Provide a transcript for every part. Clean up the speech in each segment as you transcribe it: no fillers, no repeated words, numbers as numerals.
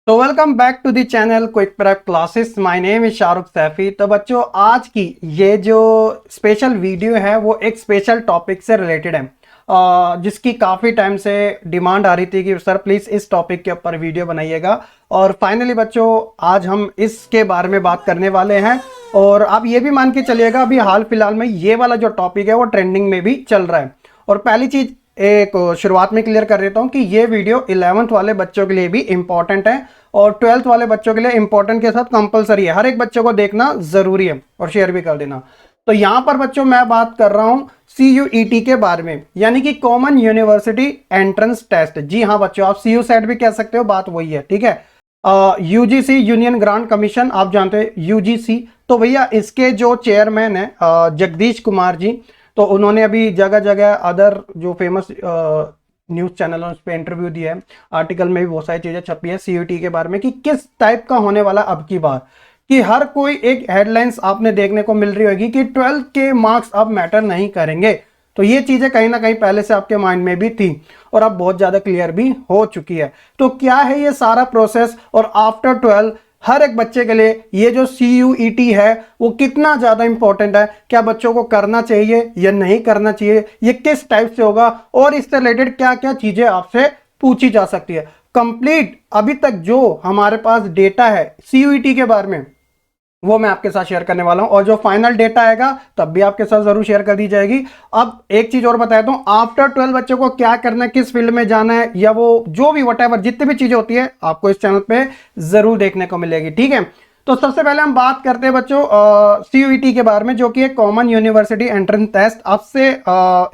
तो welcome back to the channel quick prep classes. My name is Shahrukh Saifi. तो बच्चों, आज की ये जो स्पेशल वीडियो है वो एक स्पेशल टॉपिक से रिलेटेड है, जिसकी काफ़ी टाइम से डिमांड आ रही थी कि सर प्लीज़ इस टॉपिक के ऊपर वीडियो बनाइएगा। और फाइनली बच्चों, आज हम इसके बारे में बात करने वाले हैं। और आप ये भी मान के चलिएगा, अभी हाल फिलहाल में ये वाला जो टॉपिक है वो ट्रेंडिंग में भी चल रहा है। और पहली चीज़ एक शुरुआत में क्लियर कर देता हूं कि ये वीडियो 11th वाले बच्चों के लिए भी इंपॉर्टेंट है और 12th वाले बच्चों के लिए इंपॉर्टेंट के साथ कंपलसरी है। हर एक बच्चों को देखना जरूरी है और शेयर भी कर देना। तो यहां पर बच्चों मैं बात कर रहा हूं CUET के बारे में, यानी कि कॉमन यूनिवर्सिटी एंट्रेंस टेस्ट। जी हाँ बच्चों, आप CU सेट भी कह सकते हो, बात वही है, ठीक है। UGC यूनियन ग्रांट कमीशन, आप जानते हैं UGC। तो भैया इसके जो चेयरमैन है जगदीश कुमार जी, तो उन्होंने अभी जगह जगह अदर जो फेमस न्यूज़ चैनल उस पर इंटरव्यू दिया है। आर्टिकल में भी बहुत सारी चीज़ें छपी है CUET के बारे में कि किस टाइप का होने वाला अब की बार, कि हर कोई एक हेडलाइंस आपने देखने को मिल रही होगी कि 12th के मार्क्स अब मैटर नहीं करेंगे। तो ये चीज़ें कहीं ना कहीं पहले से आपके माइंड में भी थी और अब बहुत ज़्यादा क्लियर भी हो चुकी है। तो क्या है ये सारा प्रोसेस, और आफ्टर 12 हर एक बच्चे के लिए ये जो CUET है वो कितना ज़्यादा इंपॉर्टेंट है, क्या बच्चों को करना चाहिए या नहीं करना चाहिए, ये किस टाइप से होगा, और इससे रिलेटेड क्या क्या चीज़ें आपसे पूछी जा सकती है। कंप्लीट अभी तक जो हमारे पास डेटा है CUET के बारे में वो मैं आपके साथ शेयर करने वाला हूं, और जो फाइनल डेटा आएगा तब भी आपके साथ जरूर शेयर कर दी जाएगी। अब एक चीज और बताया दूं, आफ्टर 12 बच्चों को क्या करना है, किस फील्ड में जाना है, या वो जो भी वटेवर जितनी भी चीजें होती है आपको इस चैनल पे जरूर देखने को मिलेगी, ठीक है। तो सबसे पहले हम बात करते हैं बच्चों CUET के बारे में, जो कि एक कॉमन यूनिवर्सिटी एंट्रेंस टेस्ट अब से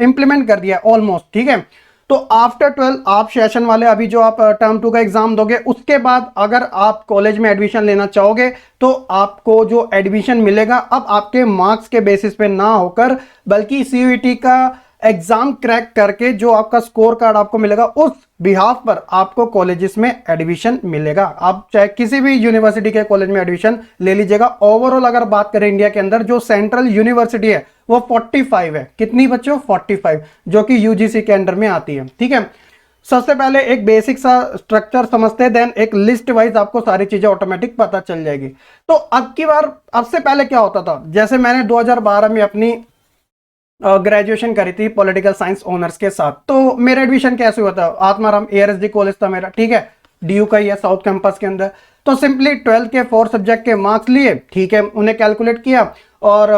इंप्लीमेंट कर दिया ऑलमोस्ट, ठीक है। तो आफ्टर 12 आप सेशन वाले अभी जो आप टर्म 2 का एग्जाम दोगे, उसके बाद अगर आप कॉलेज में एडमिशन लेना चाहोगे तो आपको जो एडमिशन मिलेगा अब आपके मार्क्स के बेसिस पे ना होकर, बल्कि CUET का एग्जाम क्रैक करके जो आपका स्कोर कार्ड आपको मिलेगा उस बिहाफ पर आपको कॉलेजेस में एडमिशन मिलेगा। आप चाहे किसी भी यूनिवर्सिटी के कॉलेज में एडमिशन ले लीजिएगा। ओवरऑल अगर बात करें इंडिया के अंदर जो सेंट्रल यूनिवर्सिटी है वो 45 है। कितनी बच्चों? 45, जो कि UGC के अंडर में आती है, ठीक है। सबसे पहले एक बेसिक सा स्ट्रक्चर समझते हैं, देन एक लिस्ट वाइज आपको सारी चीजें ऑटोमेटिक पता चल जाएगी। तो अब की बार, अब से पहले क्या होता था, जैसे मैंने 2012 में अपनी ग्रेजुएशन करी थी पॉलिटिकल साइंस ऑनर्स के साथ, तो मेरा एडमिशन कैसे हुआ था? आत्माराम ARSD कॉलेज था मेरा, ठीक है, DU का ही है, साउथ कैंपस के अंदर। तो सिंपली 12 के 4 सब्जेक्ट के मार्क्स लिए, ठीक है, उन्हें कैलकुलेट किया, और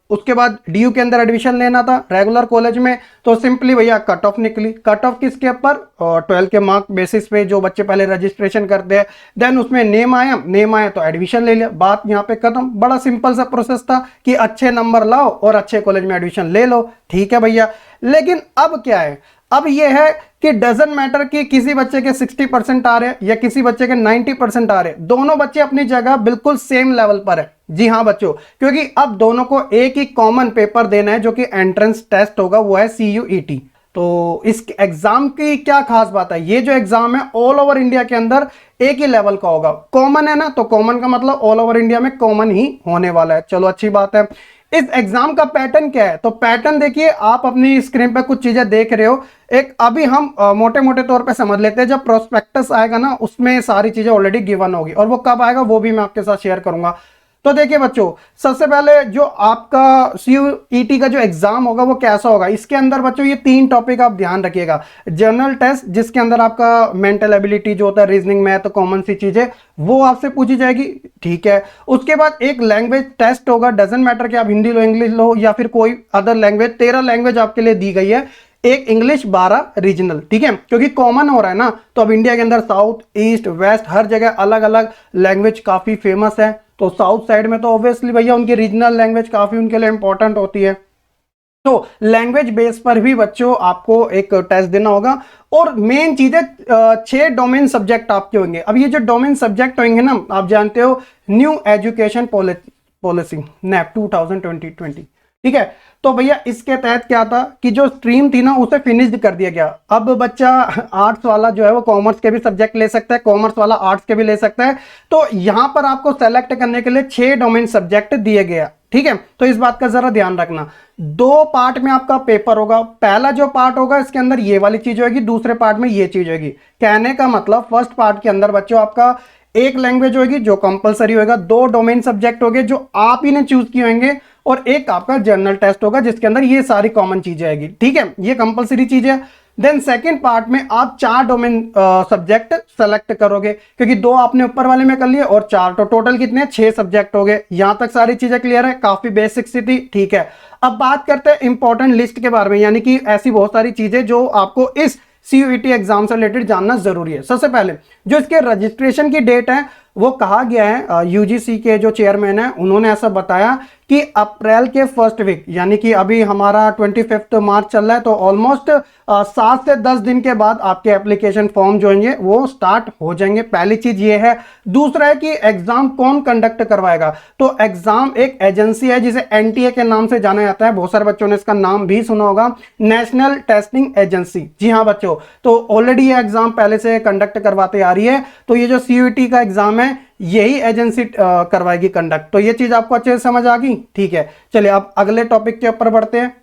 उसके बाद DU के अंदर एडमिशन लेना था रेगुलर कॉलेज में। तो सिंपली भैया कट ऑफ निकली। कट ऑफ किसके ऊपर? 12 के मार्क बेसिस पे जो बच्चे पहले रजिस्ट्रेशन करते हैं, देन उसमें नेम आया तो एडमिशन ले लिया, बात यहाँ पे खत्म। बड़ा सिंपल सा प्रोसेस था कि अच्छे नंबर लाओ और अच्छे कॉलेज में एडमिशन ले लो, ठीक है भैया। लेकिन अब क्या है, अब यह है कि डजंट मैटर कि किसी बच्चे के 60% आ रहे हैं या किसी बच्चे के 90% आ रहे हैं, दोनों बच्चे अपनी जगह बिल्कुल सेम लेवल पर है। जी हाँ बच्चों, क्योंकि अब दोनों को एक ही कॉमन पेपर देना है जो कि एंट्रेंस टेस्ट होगा, वो है CUET। तो इस एग्जाम की क्या खास बात है, ये जो एग्जाम है ऑल ओवर इंडिया के अंदर एक ही लेवल का होगा। कॉमन है ना, तो कॉमन का मतलब ऑल ओवर इंडिया में कॉमन ही होने वाला है। चलो अच्छी बात है। इस एग्जाम का पैटर्न क्या है, तो पैटर्न देखिए, आप अपनी स्क्रीन पर कुछ चीजें देख रहे हो। एक अभी हम मोटे मोटे तौर पे समझ लेते हैं, जब प्रोस्पेक्टस आएगा ना उसमें सारी चीजें ऑलरेडी गिवन होगी, और वो कब आएगा वो भी मैं आपके साथ शेयर करूंगा। तो देखिए बच्चों, सबसे पहले जो आपका CUET का जो एग्जाम होगा वो कैसा होगा, इसके अंदर बच्चों ये 3 टॉपिक आप ध्यान रखिएगा। जनरल टेस्ट, जिसके अंदर आपका मेंटल एबिलिटी जो होता है, रीजनिंग, मैथ, कॉमन सी चीजें वो आपसे पूछी जाएगी, ठीक है। उसके बाद एक लैंग्वेज टेस्ट होगा, डजेंट मैटर कि आप हिंदी लो, इंग्लिश लो या फिर कोई अदर लैंग्वेज। 13 लैंग्वेज आपके लिए दी गई है, एक इंग्लिश, 12 रीजनल, ठीक है, क्योंकि कॉमन हो रहा है ना। तो अब इंडिया के अंदर साउथ, ईस्ट, वेस्ट हर जगह अलग अलग लैंग्वेज काफी फेमस है। तो साउथ साइड में तो ऑब्वियसली भैया उनकी रीजनल लैंग्वेज काफी उनके लिए इंपॉर्टेंट होती है। तो लैंग्वेज बेस पर भी बच्चों आपको एक टेस्ट देना होगा। और मेन चीज है 6 डोमेन सब्जेक्ट आपके होंगे। अब ये जो डोमेन सब्जेक्ट होंगे ना, आप जानते हो न्यू एजुकेशन पॉलिसी NEP 2020, ठीक है। तो भैया इसके तहत क्या था कि जो स्ट्रीम थी ना उसे फिनिश्ड कर दिया गया। अब बच्चा आर्ट्स वाला जो है वो कॉमर्स के भी सब्जेक्ट ले सकता है, कॉमर्स वाला आर्ट्स के भी ले सकता है। तो यहां पर आपको सेलेक्ट करने के लिए 6 डोमेन सब्जेक्ट दिए गया, ठीक है। तो इस बात का जरा ध्यान रखना। 2 पार्ट में आपका पेपर होगा। पहला जो पार्ट होगा इसके अंदर ये वाली चीज होगी, दूसरे पार्ट में ये चीज होगी। कहने का मतलब फर्स्ट पार्ट के अंदर बच्चों आपका एक लैंग्वेज होगी जो कंपलसरी होगा, 2 डोमेन सब्जेक्ट होंगे जो आप ही ने चूज किए होंगे, और एक आपका जनरल टेस्ट होगा जिसके अंदर ये सारी कॉमन चीजें आएगी। ठीक है, ये कंपलसरी चीज है। देन सेकंड पार्ट में आप 4 डोमेन सब्जेक्ट सेलेक्ट करोगे, क्योंकि 2 आपने ऊपर वाले में कर लिए और 4, तो टोटल कितने 6 सब्जेक्ट हो गए। यहां तक सारी चीजें क्लियर है, काफी बेसिक सी थी। ठीक है, अब बात करते हैं इंपॉर्टेंट लिस्ट के बारे में, यानी कि ऐसी बहुत सारी चीजें जो आपको इस सीयूईटी एग्जाम से रिलेटेड जानना जरूरी है। सबसे पहले जो इसके रजिस्ट्रेशन की डेट है वो कहा गया है, यूजीसी के जो चेयरमैन है उन्होंने ऐसा बताया कि अप्रैल के फर्स्ट वीक, यानी कि अभी हमारा 25 मार्च चल रहा है, तो ऑलमोस्ट 7 से 10 दिन के बाद आपके एप्लीकेशन फॉर्म जो हैं वो स्टार्ट हो जाएंगे। पहली चीज ये है। दूसरा है कि एग्जाम कौन कंडक्ट करवाएगा, तो एग्जाम एक एजेंसी है जिसे एनटीए के नाम से जाना जाता है, बहुत सारे बच्चों ने इसका नाम भी सुना होगा, नेशनल टेस्टिंग एजेंसी। जी हाँ बच्चों, तो ऑलरेडी ये एग्जाम पहले से कंडक्ट करवाते आ रही है, तो ये जो सीयूईटी का एग्जाम है यही एजेंसी करवाएगी कंडक्ट। तो ये चीज आपको अच्छे से समझ आ गई। ठीक है, चलिए अब अगले टॉपिक के ऊपर बढ़ते हैं।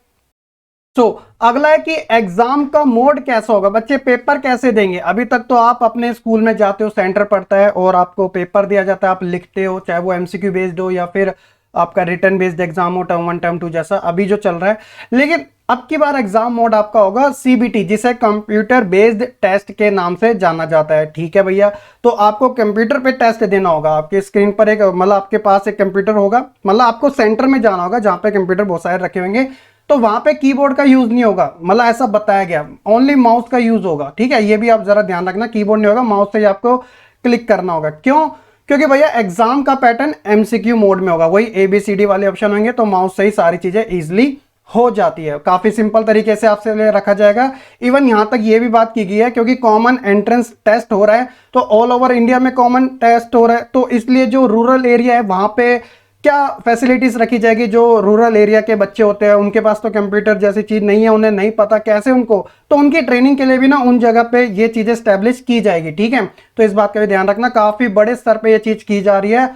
तो अगला है कि एग्जाम का मोड कैसा होगा, बच्चे पेपर कैसे देंगे। अभी तक तो आप अपने स्कूल में जाते हो, सेंटर पड़ता है और आपको पेपर दिया जाता है, आप लिखते हो, चाहे वो एमसीक्यू बेस्ड हो या फिर आपका रिटर्न बेस्ड एग्जाम हो, टर्म 1 टर्म 2 जैसा अभी जो चल रहा है। लेकिन अब की बार एग्जाम मोड आपका होगा सीबीटी, जिसे कंप्यूटर बेस्ड टेस्ट के नाम से जाना जाता है। ठीक है भैया, तो आपको कंप्यूटर पे टेस्ट देना होगा। आपके स्क्रीन पर एक मतलब आपके पास एक कंप्यूटर होगा, मतलब आपको सेंटर में जाना होगा जहां पे कंप्यूटर बहुत सारे रखे होंगे, तो वहां पे कीबोर्ड का यूज नहीं होगा, मतलब ऐसा बताया गया, ओनली माउस का यूज होगा। ठीक है, ये भी आप जरा ध्यान रखना, कीबोर्ड नहीं होगा, माउस से ही आपको क्लिक करना होगा। क्यों? क्योंकि भैया एग्जाम का पैटर्न एमसीक्यू मोड में होगा, वही एबीसीडी वाले ऑप्शन होंगे, तो माउस से ही सारी चीजें इजिली हो जाती है, काफी सिंपल तरीके से आपसे ले रखा जाएगा। इवन यहां तक ये भी बात की गई है, क्योंकि कॉमन एंट्रेंस टेस्ट हो रहा है, तो ऑल ओवर इंडिया में कॉमन टेस्ट हो रहा है, तो इसलिए जो रूरल एरिया है वहां पे क्या फैसिलिटीज रखी जाएगी। जो रूरल एरिया के बच्चे होते हैं उनके पास तो कंप्यूटर जैसी चीज नहीं है, उन्हें नहीं पता कैसे उनको, तो उनकी ट्रेनिंग के लिए भी ना उन जगह पे ये चीजें स्टैब्लिश की जाएगी। ठीक है, तो इस बात का भी ध्यान रखना, काफी बड़े स्तर पे ये चीज की जा रही है।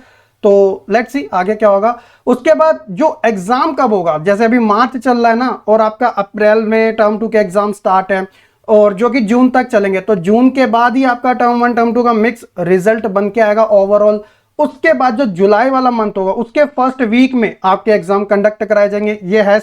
तो लेट्स सी आगे क्या होगा। उसके बाद जो एग्जाम कब होगा, जैसे अभी मार्च चल रहा है ना, और आपका अप्रैल में टर्म 2 के एग्जाम स्टार्ट है, और जो कि जून तक चलेंगे, तो जून के बाद ही आपका टर्म 1 टर्म 2 का मिक्स रिजल्ट बन के आएगा ओवरऑल। उसके बाद जो जुलाई वाला मंथ होगा उसके फर्स्ट वीक में आपके एग्जाम कंडक्ट कराए जाएंगे। ये है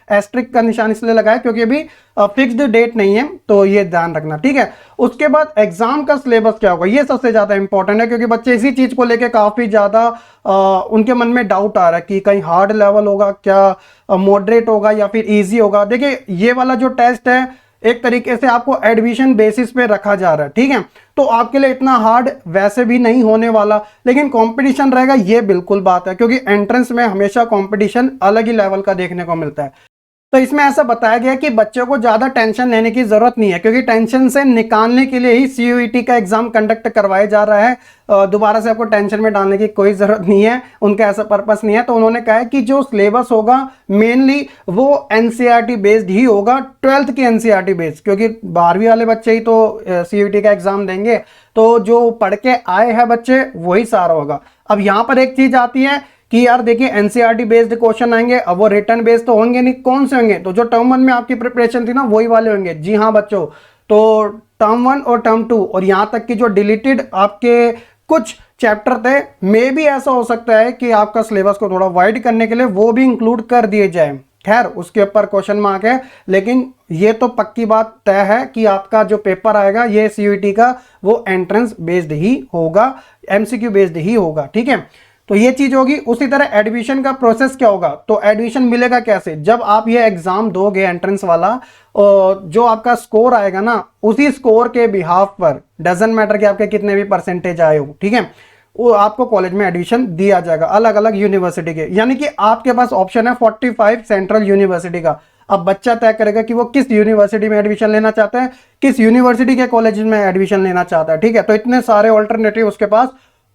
एस्ट्रिक का निशान इसलिए लगाया क्योंकि अभी फिक्स्ड डेट नहीं है, तो ये ध्यान रखना। ठीक है, उसके बाद एग्जाम का सिलेबस क्या होगा, ये सबसे ज्यादा इंपॉर्टेंट है, क्योंकि बच्चे इसी चीज को लेके काफी ज्यादा उनके मन में डाउट आ रहा है कि कहीं हार्ड लेवल होगा क्या, मॉडरेट होगा या फिर इजी होगा। देखिए ये वाला जो टेस्ट है एक तरीके से आपको एडमिशन बेसिस पे रखा जा रहा है। ठीक है, तो आपके लिए इतना हार्ड वैसे भी नहीं होने वाला, लेकिन कंपटीशन रहेगा, ये बिल्कुल बात है, क्योंकि एंट्रेंस में हमेशा कंपटीशन अलग ही लेवल का देखने को मिलता है। तो इसमें ऐसा बताया गया कि बच्चों को ज्यादा टेंशन लेने की जरूरत नहीं है, क्योंकि टेंशन से निकालने के लिए ही सीयूईटी का एग्जाम कंडक्ट करवाया जा रहा है। दोबारा से आपको टेंशन में डालने की कोई जरूरत नहीं है, उनका ऐसा पर्पस नहीं है। तो उन्होंने कहा है कि जो सिलेबस होगा मेनली वो एनसीईआरटी बेस्ड ही होगा, 12th की एनसीईआरटी बेस्ड, क्योंकि 12वीं वाले बच्चे ही तो सीयूईटी का एग्जाम देंगे, तो जो पढ़ के आए हैं बच्चे वही सारा होगा। अब यहाँ पर एक चीज आती है कि यार देखिए एनसीईआरटी बेस्ड क्वेश्चन आएंगे, अब वो रिटर्न बेस्ड तो होंगे नहीं, कौन से होंगे, तो जो टर्म 1 में आपकी प्रिपरेशन थी ना वही वाले होंगे। जी हाँ बच्चों, तो टर्म 1 और टर्म 2 और यहां तक कि जो डिलीटेड आपके कुछ चैप्टर थे, मे भी ऐसा हो सकता है कि आपका सिलेबस को थोड़ा वाइड करने के लिए वो भी इंक्लूड कर दिए जाए। खैर उसके ऊपर क्वेश्चन मार्क है, लेकिन ये तो पक्की बात तय है कि आपका जो पेपर आएगा ये सीयूईटी का वो एंट्रेंस बेस्ड ही होगा, एमसीक्यू बेस्ड ही होगा। ठीक है, तो ये चीज होगी। उसी तरह एडमिशन का प्रोसेस क्या होगा, तो एडमिशन मिलेगा कैसे, जब आप ये एग्जाम दोगे एंट्रेंस वाला, और जो आपका स्कोर आएगा ना उसी स्कोर के बिहाफ पर, डजंट मैटर कि आपके कितने भी परसेंटेज आए हो, ठीक है, वो आपको कॉलेज में एडमिशन दिया जाएगा अलग अलग यूनिवर्सिटी के। यानी कि आपके पास ऑप्शन है 45 सेंट्रल यूनिवर्सिटी का। अब बच्चा तय करेगा कि वो किस यूनिवर्सिटी में एडमिशन लेना चाहता है, किस यूनिवर्सिटी के कॉलेज में एडमिशन लेना चाहता है। ठीक है, तो इतने सारे ऑल्टरनेटिव उसके पास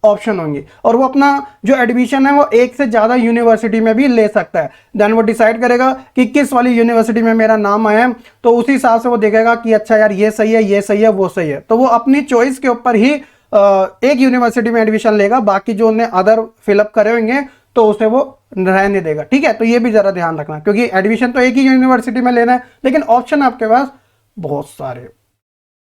ऑप्शन होंगे, और वो अपना जो एडमिशन है वो एक से ज्यादा यूनिवर्सिटी में भी ले सकता है। देन वो डिसाइड करेगा कि किस वाली यूनिवर्सिटी में मेरा नाम आया है, तो उसी हिसाब से वो देखेगा कि अच्छा यार ये सही है, ये सही है, वो सही है, तो वो अपनी चॉइस के ऊपर ही एक यूनिवर्सिटी में एडमिशन लेगा, बाकी जो उन्हें अदर फिलअप करे होंगे तो उसे वो रहने देगा। ठीक है, तो ये भी जरा ध्यान रखना, क्योंकि एडमिशन तो एक ही यूनिवर्सिटी में लेना है, लेकिन ऑप्शन आपके पास बहुत सारे,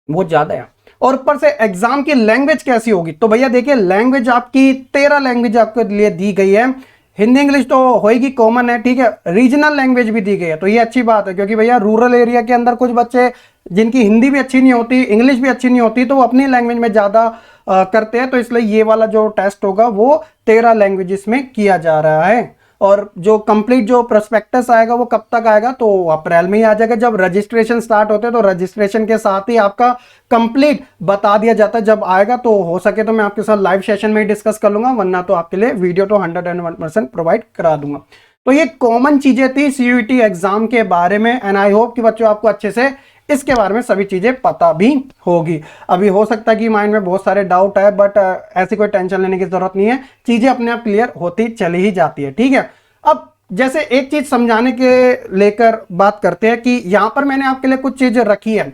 बहुत ज्यादा है। और ऊपर से एग्जाम की लैंग्वेज कैसी होगी, तो भैया देखिए लैंग्वेज आपकी 13 लैंग्वेज आपके लिए दी गई है। हिंदी इंग्लिश तो होएगी कॉमन है, ठीक है, रीजनल लैंग्वेज भी दी गई है, तो ये अच्छी बात है, क्योंकि भैया रूरल एरिया के अंदर कुछ बच्चे जिनकी हिंदी भी अच्छी नहीं होती, इंग्लिश भी अच्छी नहीं होती, तो वो अपनी लैंग्वेज में ज़्यादा करते हैं, तो इसलिए ये वाला जो टेस्ट होगा वो 13 लैंग्वेजेस में किया जा रहा है। और जो कंप्लीट जो प्रोस्पेक्टस आएगा वो कब तक आएगा, तो अप्रैल में ही आ जाएगा, जब रजिस्ट्रेशन स्टार्ट होते हैं, तो रजिस्ट्रेशन के साथ ही आपका कंप्लीट बता दिया जाता है जब आएगा। तो हो सके तो मैं आपके साथ लाइव सेशन में ही डिस्कस कर लूंगा, वरना तो आपके लिए वीडियो तो 101% प्रोवाइड करा दूंगा। तो ये कॉमन चीजें थी सीयूईटी एग्जाम के बारे में, एंड आई होप कि बच्चों आपको अच्छे से इसके बारे में सभी चीजें पता भी होगी। अभी हो सकता है कि माइंड में बहुत सारे डाउट है, बट ऐसी कोई टेंशन लेने की जरूरत नहीं है, चीजें अपने आप क्लियर होती चली ही जाती है, ठीक है। अब जैसे एक चीज समझाने के लेकर बात करते हैं कि यहां पर मैंने आपके लिए कुछ चीजें रखी है,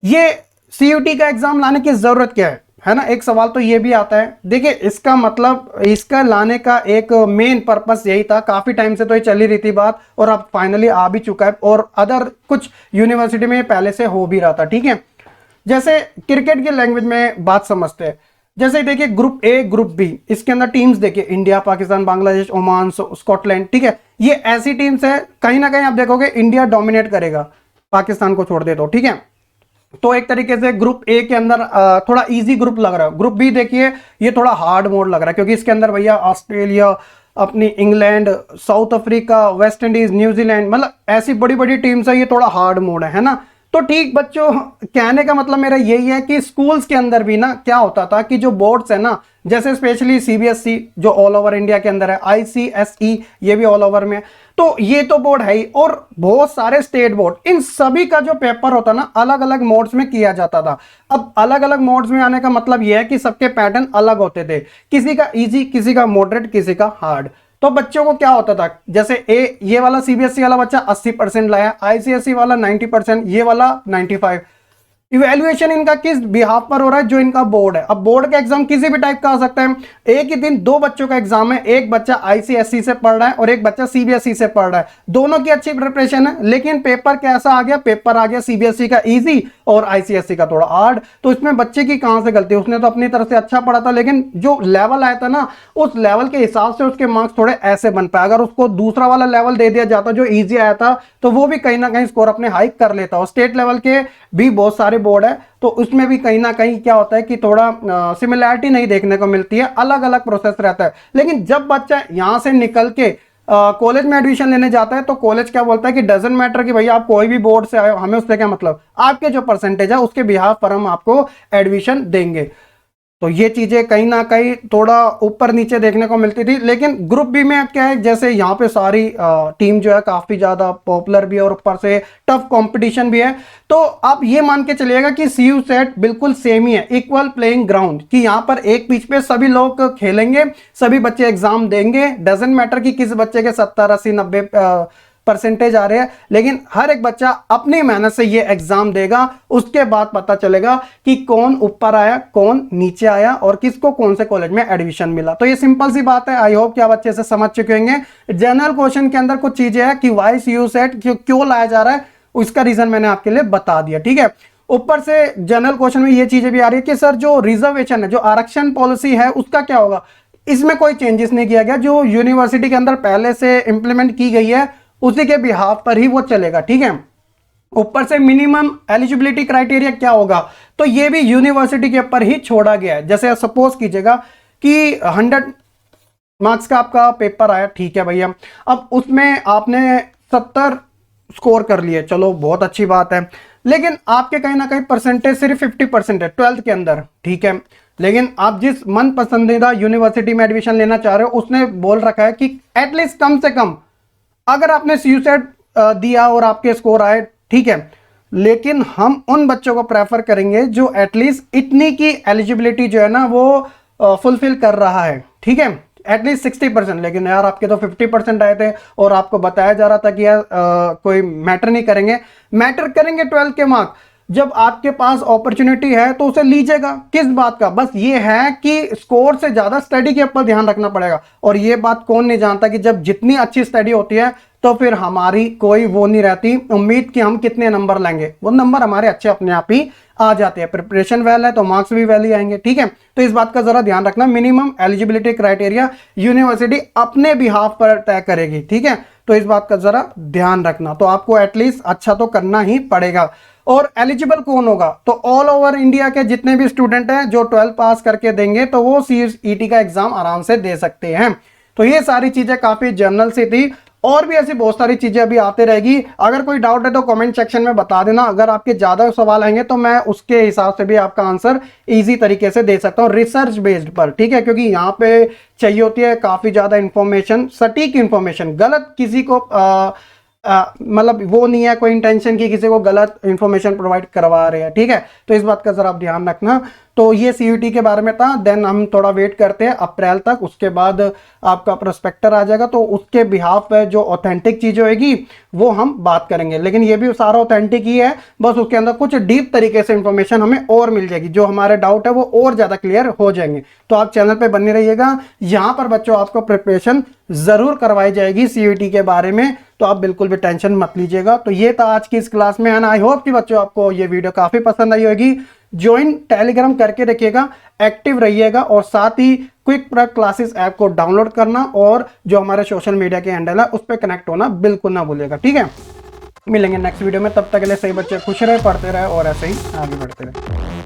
ये सीयूटी का एग्जाम लाने की जरूरत क्या है ना, एक सवाल तो ये भी आता है। देखिए इसका मतलब, इसका लाने का एक मेन पर्पस यही था, काफी टाइम से तो ये चली रही थी बात, और अब फाइनली आ भी चुका है, और अदर कुछ यूनिवर्सिटी में पहले से हो भी रहा था, ठीक है। जैसे क्रिकेट की लैंग्वेज में बात समझते हैं, जैसे देखिए ग्रुप ए ग्रुप बी, इसके अंदर टीम्स देखिए India, Pakistan, Bangladesh, Oman, Scotland, ठीक है, ये ऐसी टीम्स है, कहीं ना कहीं आप देखोगे इंडिया डोमिनेट करेगा, पाकिस्तान को छोड़ दे तो, ठीक है। तो एक तरीके से ग्रुप ए के अंदर थोड़ा इजी ग्रुप लग रहा है। ग्रुप बी देखिए ये थोड़ा हार्ड मोड लग रहा है, क्योंकि इसके अंदर भैया ऑस्ट्रेलिया, अपनी England, south Africa, West Indies, New Zealand, मतलब ऐसी बड़ी बड़ी टीम्स है, ये थोड़ा हार्ड मोड है ना। तो ठीक बच्चों, कहने का मतलब मेरा यही है कि स्कूल्स के अंदर भी ना क्या होता था कि जो बोर्ड्स है ना, जैसे स्पेशली सीबीएसई जो ऑल ओवर इंडिया के अंदर है, आईसीएसई ये भी ऑल ओवर में है, तो ये तो बोर्ड है ही, और बहुत सारे स्टेट बोर्ड, इन सभी का जो पेपर होता ना अलग अलग मोड्स में किया जाता था। अब अलग अलग मोड्स में आने का मतलब यह है कि सबके पैटर्न अलग होते थे, किसी का इजी, किसी का मॉडरेट, किसी का हार्ड। तो बच्चों को क्या होता था, जैसे ये वाला सीबीएसई वाला बच्चा 80% लाया, आईसीएसई वाला 90%, ये वाला 95। इवैल्यूएशन इनका किस बिहाफ पर हो रहा है, जो इनका बोर्ड है। अब बोर्ड का एग्जाम किसी भी टाइप का आ सकता है, एक ही दिन दो बच्चों का एग्जाम है, एक बच्चा आईसीएसई से पढ़ रहा है और एक बच्चा सीबीएसई से पढ़ रहा है, दोनों की अच्छी प्रिपरेशन है, लेकिन पेपर कैसा आ गया, पेपर आ गया सीबीएसई का इजी और आईसीएसई का थोड़ा हार्ड। तो इसमें बच्चे की कहां से गलती, उसने तो अपनी तरफ से अच्छा पढ़ा था, लेकिन जो लेवल आया था ना उस लेवल के हिसाब से उसके मार्क्स थोड़े ऐसे बन पाए। अगर उसको दूसरा वाला लेवल दे दिया जाता जो इजी आया था, तो वो भी कहीं ना कहीं स्कोर अपने हाई कर लेता। और स्टेट लेवल के भी बहुत सारे बोर्ड है, तो उसमें भी कहीं ना कहीं क्या होता है कि थोड़ा सिमिलैरिटी नहीं देखने को मिलती है, अलग अलग प्रोसेस रहता है। लेकिन जब बच्चा यहां से निकल के कॉलेज में एडमिशन लेने जाता है, तो कॉलेज क्या बोलता है कि डजंट मैटर कि भैया आप कोई भी बोर्ड से आए हो, हमें उससे क्या मतलब, आपके जो परसेंटेज है उसके बिहाफ पर हम आपको एडमिशन देंगे। तो ये चीजें कहीं ना कहीं थोड़ा ऊपर नीचे देखने को मिलती थी। लेकिन ग्रुप बी में क्या है, जैसे यहाँ पे सारी टीम जो है काफी ज्यादा पॉपुलर भी है और ऊपर से टफ कंपटीशन भी है, तो आप ये मान के चलिएगा कि सीयू सेट बिल्कुल सेम ही है, इक्वल प्लेइंग ग्राउंड, कि यहाँ पर एक पिच पे सभी लोग खेलेंगे, सभी बच्चे एग्जाम देंगे, डजेंट मैटर कि किस बच्चे के 70, 80, 90 परसेंटेज आ रहे हैं, लेकिन हर एक बच्चा अपनी मेहनत से ये एग्जाम देगा। उसके बाद पता चलेगा कि कौन ऊपर आया, कौन नीचे आया, और किसको कौन से कॉलेज में एडमिशन मिला। तो ये सिंपल सी बात है, आई होप कि आप अच्छे से समझ चुके होंगे। जनरल क्वेश्चन के अंदर कुछ चीजें हैं कि वाई सीयू सेट क्यों लाया जा रहा है, उसका रीजन मैंने आपके लिए बता दिया, ठीक है। ऊपर से जनरल क्वेश्चन में ये चीजें भी आ रही है कि सर जो रिजर्वेशन है, जो आरक्षण पॉलिसी है, उसका क्या होगा। इसमें कोई चेंजेस नहीं किया गया, जो यूनिवर्सिटी के अंदर पहले से इंप्लीमेंट की गई है उसी के बिहाफ पर ही वो चलेगा, ठीक है। ऊपर से मिनिमम एलिजिबिलिटी क्राइटेरिया क्या होगा, तो ये भी यूनिवर्सिटी के ऊपर ही छोड़ा गया है। जैसे सपोज कीजिएगा कि 100 मार्क्स का आपका पेपर आया, ठीक है भैया, अब उसमें आपने 70 स्कोर कर लिए, चलो बहुत अच्छी बात है, लेकिन आपके कहीं ना कहीं परसेंटेज सिर्फ 50% है 12th के अंदर, ठीक है। लेकिन आप जिस मन पसंदीदा यूनिवर्सिटी में एडमिशन लेना चाह रहे हो, उसने बोल रखा है कि एटलीस्ट कम से कम अगर आपने सीयू सेट दिया और आपके स्कोर आए, ठीक है, लेकिन हम उन बच्चों को प्रेफर करेंगे जो एटलीस्ट इतनी की एलिजिबिलिटी जो है ना वो फुलफिल कर रहा है, ठीक है, एटलीस्ट 60%। लेकिन यार आपके तो 50% आए थे और आपको बताया जा रहा था कि यार कोई मैटर नहीं करेंगे, मैटर करेंगे 12 के मार्क्स। जब आपके पास अपॉर्चुनिटी है तो उसे लीजिएगा, किस बात का, बस ये है कि स्कोर से ज्यादा स्टडी के ऊपर ध्यान रखना पड़ेगा। और ये बात कौन नहीं जानता कि जब जितनी अच्छी स्टडी होती है तो फिर हमारी कोई वो नहीं रहती उम्मीद कि हम कितने नंबर लेंगे, वो नंबर हमारे अच्छे अपने आप ही आ जाते हैं। प्रिपरेशन वेल है तो मार्क्स भी वेल ही आएंगे, ठीक है। तो इस बात का जरा ध्यान रखना, मिनिमम एलिजिबिलिटी क्राइटेरिया यूनिवर्सिटी अपने बिहाफ पर तय करेगी, ठीक है। तो इस बात का जरा ध्यान रखना, तो आपको एटलीस्ट अच्छा तो करना ही पड़ेगा। और एलिजिबल कौन होगा, तो ऑल ओवर इंडिया के जितने भी स्टूडेंट हैं जो 12 पास करके देंगे तो वो सीईटी का एग्जाम आराम से दे सकते हैं। तो ये सारी चीजें काफी जनरल सी थी, और भी ऐसी बहुत सारी चीजें अभी आते रहेगी। अगर कोई डाउट है तो कमेंट सेक्शन में बता देना, अगर आपके ज्यादा सवाल आएंगे तो मैं उसके हिसाब से भी आपका आंसर इजी तरीके से दे सकता हूँ रिसर्च बेस्ड पर, ठीक है। क्योंकि यहाँ पे चाहिए होती है काफी ज्यादा इंफॉर्मेशन, सटीक इंफॉर्मेशन, गलत किसी को मतलब वो नहीं है कोई इंटेंशन की किसी को गलत इंफॉर्मेशन प्रोवाइड करवा रहे हैं, ठीक है। तो इस बात का जरा आप ध्यान रखना। तो ये सीयूटी के बारे में था। देन हम थोड़ा वेट करते हैं अप्रैल तक, उसके बाद आपका प्रोस्पेक्टर आ जाएगा, तो उसके बिहाफ पे जो ऑथेंटिक चीज होगी वो हम बात करेंगे। लेकिन ये भी सारा ऑथेंटिक ही है, बस उसके अंदर कुछ डीप तरीके से इंफॉर्मेशन हमें और मिल जाएगी, जो हमारे डाउट है वो और ज्यादा क्लियर हो जाएंगे। तो आप चैनल पे बने रहिएगा, यहाँ पर बच्चों आपको प्रिपरेशन जरूर करवाई जाएगी सीयूटी के बारे में, तो आप बिल्कुल भी टेंशन मत लीजिएगा। तो ये था आज की इस क्लास में, एंड आई होप कि बच्चों आपको ये वीडियो काफी पसंद आई होगी। ज्वाइन टेलीग्राम करके रखिएगा, एक्टिव रहिएगा, और साथ ही क्विक प्रेप क्लासेस ऐप को डाउनलोड करना और जो हमारे सोशल मीडिया के हैंडल है उस पर कनेक्ट होना बिल्कुल ना भूलिएगा, ठीक है। मिलेंगे नेक्स्ट वीडियो में, तब तक के लिए सही बच्चे खुश रहे, पढ़ते रहे और ऐसे ही आगे बढ़ते रहे।